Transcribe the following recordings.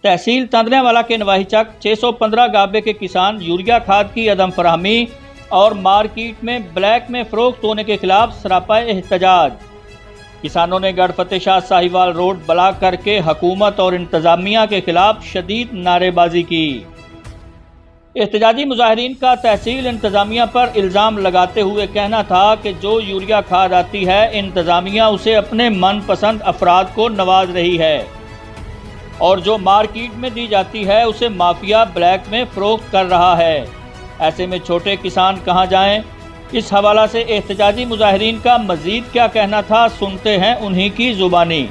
तहसील तांदल्यावाला के नवाही चक 615 गाबे के किसान यूरिया खाद की अदम फराहमी और मार्केट में ब्लैक में फरोख्त होने के खिलाफ सरापा एहतजाज। किसानों ने गढ़ फतेह शाह साहिवाल रोड ब्लॉक करके हुकूमत और इंतजामिया के खिलाफ शदीद नारेबाजी की। एहतजाजी मुजाहिरीन का तहसील इंतजामिया पर इल्ज़ाम लगाते हुए कहना था कि जो यूरिया खाद आती है इंतजामिया उसे अपने मनपसंद अफराद को नवाज रही है और जो मार्केट में दी जाती है उसे माफिया ब्लैक में फरोख्त कर रहा है। ऐसे में छोटे किसान कहां जाएं? इस हवाला से एहतजाजी मुजाहिरीन का मजीद क्या कहना था, सुनते हैं उन्हीं की जुबानी।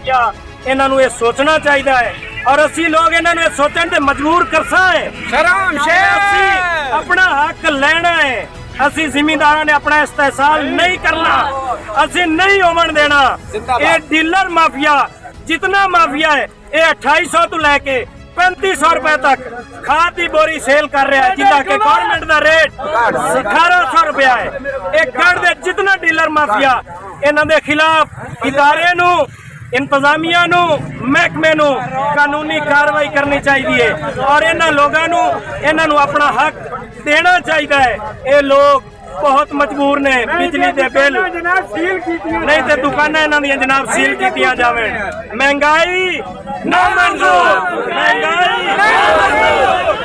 क्या इन्हों ये सोचना चाहिए है और असी लोग इन्होंने सोचने ते मजबूर करसा है। अपना हक लेना है। असी जिमींदारों ने अपना इस्तेहसाल नहीं करना, असी नहीं होवन देना। ये डीलर माफिया जितना माफिया है ये 2800 तो लेके 3500 रुपए तक खाद की बोरी सेल कर रहा है, जिंदा के गवर्नमेंट का रेट 1800 रुपया है। एक गढ़ दे जितना डीलर माफिया इन्हों के खिलाफ इदारे नू, इंतजामिया नू, महकमे नू कानूनी कार्रवाई करनी चाहिए और इन्होंने लोगों नू इन्हों अपना हक देना चाहिए है। ये लोग बहुत मजबूर ने, बिजली के बिल नहीं तो दुकाना इन्हों दी जनाब सील की जावे। महंगाई ना मंजूर, महंगाई ना मंजूर।